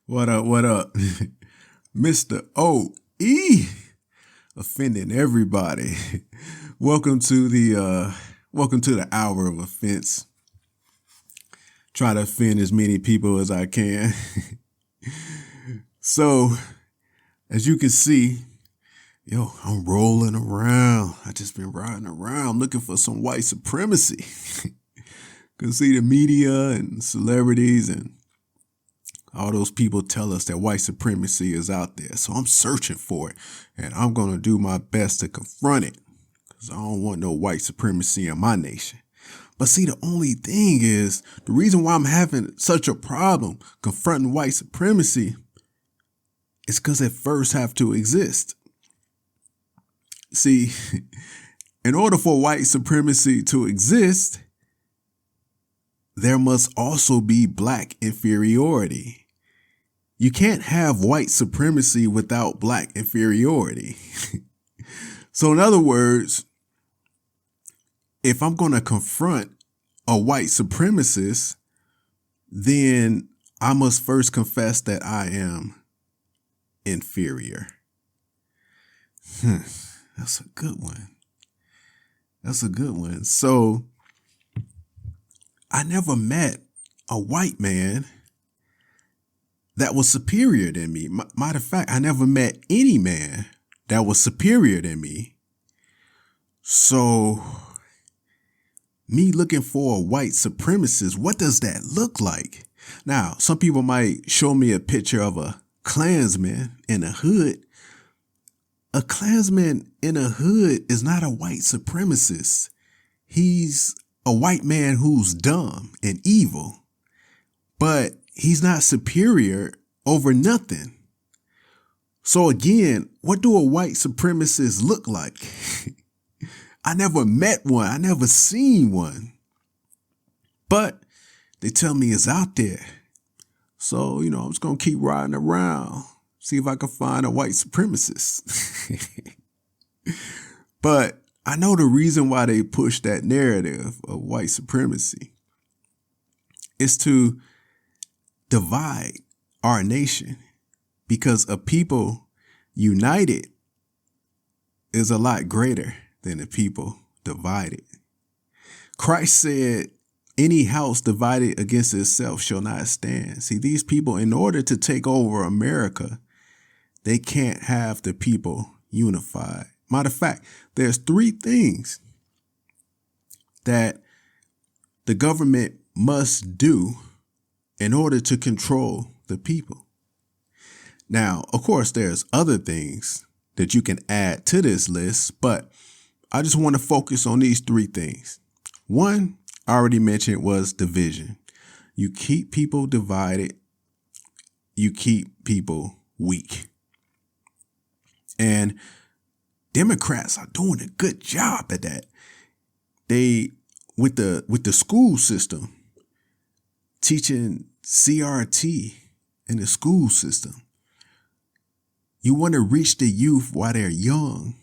What up? What up? Mr. OE offending everybody. Welcome to the hour of offense. Try to offend as many people as I can. So, as you can see, I'm rolling around. I just been riding around looking for some white supremacy. Can see the media and celebrities and all those people tell us that white supremacy is out there. So I'm searching for it, and I'm going to do my best to confront it because I don't want no white supremacy in my nation. But see, the only thing is, the reason why I'm having such a problem confronting white supremacy is because it first have to exist. See, in order for white supremacy to exist, there must also be black inferiority. You can't have white supremacy without black inferiority. So in other words, if I'm going to confront a white supremacist, then I must first confess that I am inferior. That's a good one. So I never met a white man that was superior than me. Matter of fact, I never met any man that was superior than me. So me looking for a white supremacist, what does that look like? Now, some people might show me a picture of a Klansman in a hood. A Klansman in a hood is not a white supremacist. He's a white man who's dumb and evil, but he's not superior over nothing. So again, what do a white supremacist look like? I never met one. I never seen one. But they tell me it's out there. So, I'm just going to keep riding around, see if I can find a white supremacist. But I know the reason why they push that narrative of white supremacy is to divide our nation, because a people united is a lot greater than a people divided. Christ said, any house divided against itself shall not stand. See, these people, in order to take over America, they can't have the people unified. Matter of fact, there's 3 things that the government must do in order to control the people. Now, of course, there's other things that you can add to this list, but I just want to focus on these 3 things. One, I already mentioned, was division. You keep people divided, you keep people weak. And Democrats are doing a good job at that. They, with the school system, teaching CRT in the school system. You want to reach the youth while they're young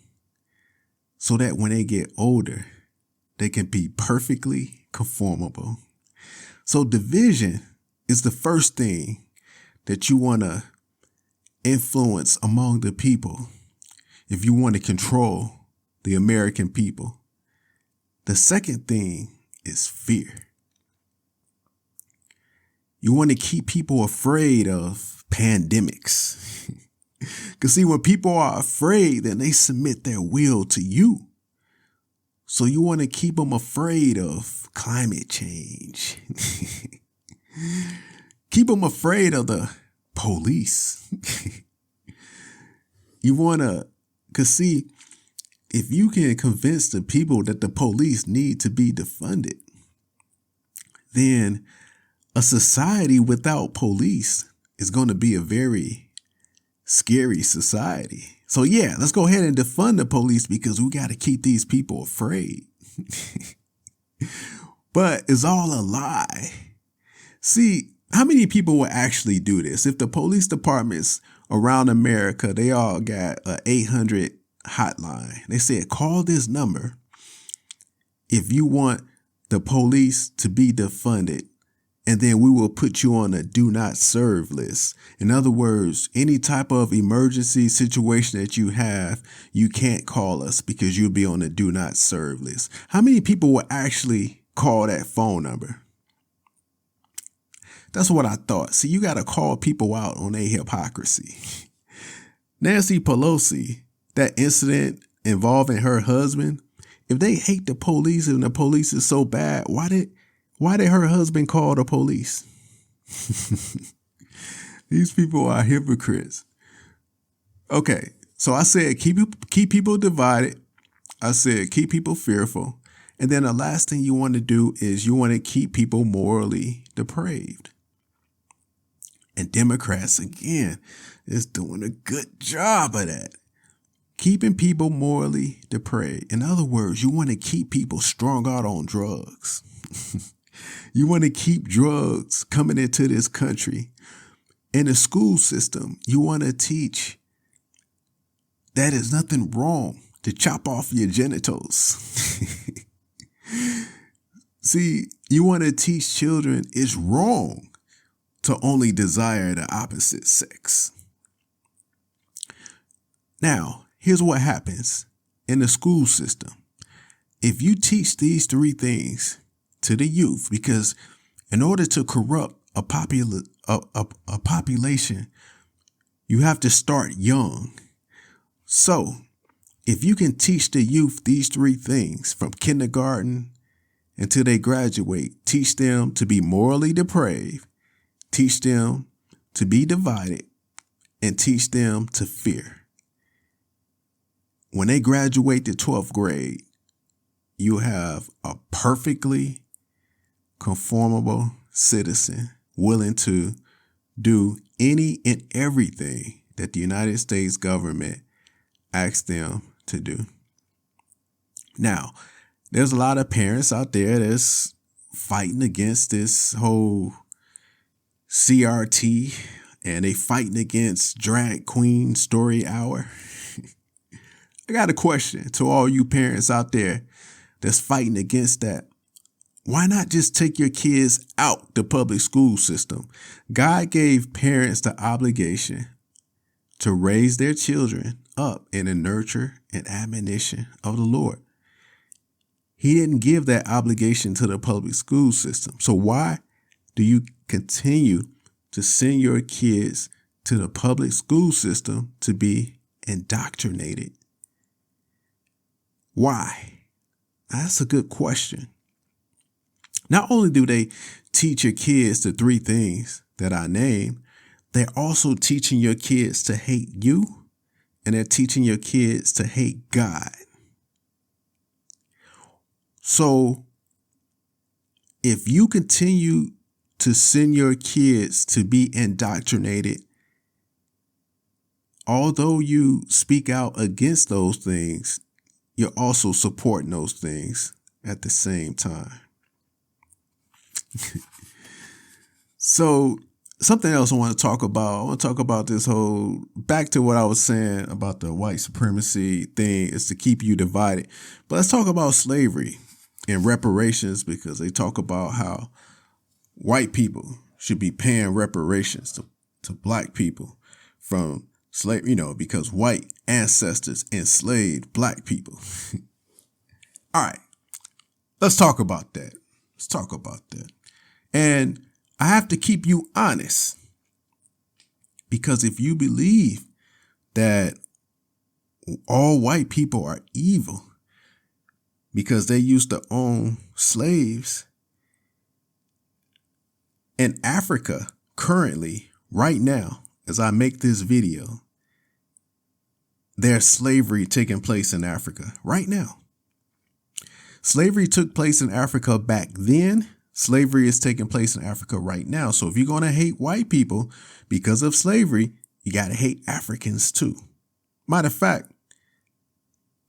so that when they get older, they can be perfectly conformable. So division is the first thing that you want to influence among the people if you want to control the American people. The second thing is fear. You want to keep people afraid of pandemics. Because see, when people are afraid, then they submit their will to you. So you want to keep them afraid of climate change. Keep them afraid of the police. You want to, because see, if you can convince the people that the police need to be defunded, then a society without police is going to be a very scary society. So yeah, let's go ahead and defund the police because we got to keep these people afraid. But it's all a lie. See, how many people will actually do this? If the police departments around America, they all got a 800 hotline. They said, call this number if you want the police to be defunded and then we will put you on a do not serve list. In other words, any type of emergency situation that you have, you can't call us because you'll be on a do not serve list. How many people will actually call that phone number? That's what I thought. See, you got to call people out on their hypocrisy. Nancy Pelosi, that incident involving her husband, if they hate the police and the police is so bad, why did her husband call the police? These people are hypocrites. Okay, so I said keep people divided. I said keep people fearful. And then the last thing you want to do is you want to keep people morally depraved. And Democrats, again, is doing a good job of that. Keeping people morally depraved. In other words, you want to keep people strung out on drugs. You want to keep drugs coming into this country. In the school system, you want to teach that there's nothing wrong to chop off your genitals. See, you want to teach children it's wrong to only desire the opposite sex. Now, here's what happens in the school system. If you teach these three things to the youth, because in order to corrupt a population, you have to start young. So if you can teach the youth these three things from kindergarten until they graduate, teach them to be morally depraved, teach them to be divided, and teach them to fear. When they graduate to 12th grade, you have a perfectly conformable citizen willing to do any and everything that the United States government asks them to do. Now, there's a lot of parents out there that's fighting against this whole CRT, and they fighting against drag queen story hour. I got a question to all you parents out there that's fighting against that. Why not just take your kids out the public school system? God gave parents the obligation to raise their children up in the nurture and admonition of the Lord. He didn't give that obligation to the public school system. So why do you continue to send your kids to the public school system to be indoctrinated? Why? That's a good question. Not only do they teach your kids the three things that I named, they're also teaching your kids to hate you, and they're teaching your kids to hate God. So if you continue to send your kids to be indoctrinated, although you speak out against those things, you're also supporting those things at the same time. So something else I want to talk about. I want to talk about this whole, back to what I was saying about the white supremacy thing, is to keep you divided. But let's talk about slavery and reparations, because they talk about how white people should be paying reparations to black people from slavery, because white ancestors enslaved black people. All right, let's talk about that. And I have to keep you honest, because if you believe that all white people are evil because they used to own slaves, in Africa currently, right now, as I make this video, there's slavery taking place in Africa right now. Slavery took place in Africa back then. Slavery is taking place in Africa right now. So if you're going to hate white people because of slavery, you got to hate Africans too. Matter of fact,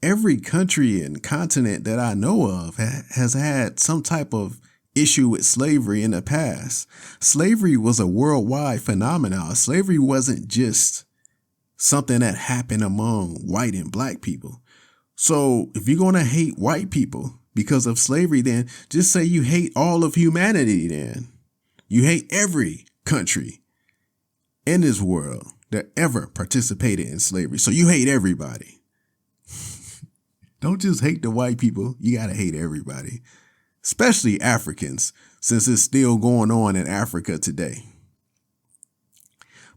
every country and continent that I know of has had some type of issue with slavery in the past. Slavery was a worldwide phenomenon. Slavery wasn't just something that happened among white and black people. So if you're going to hate white people because of slavery, then just say you hate all of humanity then. You hate every country in this world that ever participated in slavery. So you hate everybody. Don't just hate the white people. You got to hate everybody, especially Africans, since it's still going on in Africa today.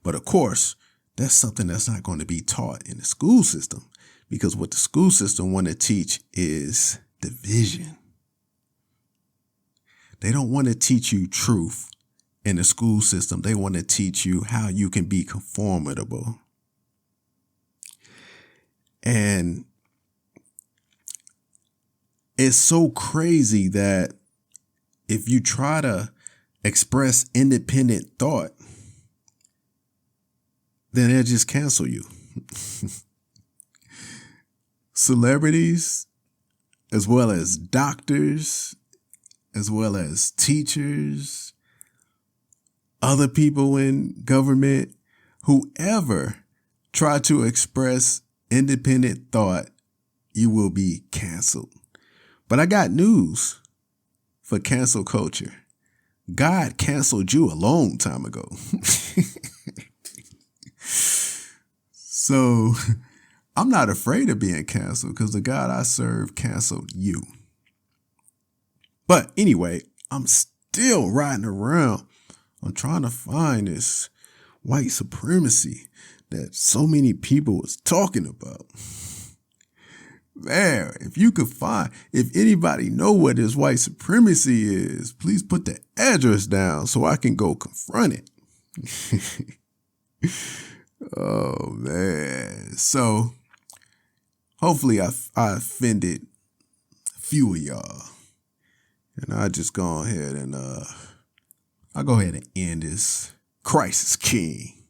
But of course, that's something that's not going to be taught in the school system, because what the school system want to teach is division. They don't want to teach you truth in the school system. They want to teach you how you can be conformable. And it's so crazy that if you try to express independent thought, then they'll just cancel you. Celebrities, as well as doctors, as well as teachers, other people in government, whoever try to express independent thought, you will be canceled. But I got news for cancel culture. God canceled you a long time ago. So I'm not afraid of being canceled because the God I serve canceled you. But anyway, I'm still riding around. I'm trying to find this white supremacy that so many people was talking about. Man, if anybody know what this white supremacy is, please put the address down so I can go confront it. Oh, man. So hopefully I offended a few of y'all. And I just go ahead and I'll go ahead and end this. Christ is King.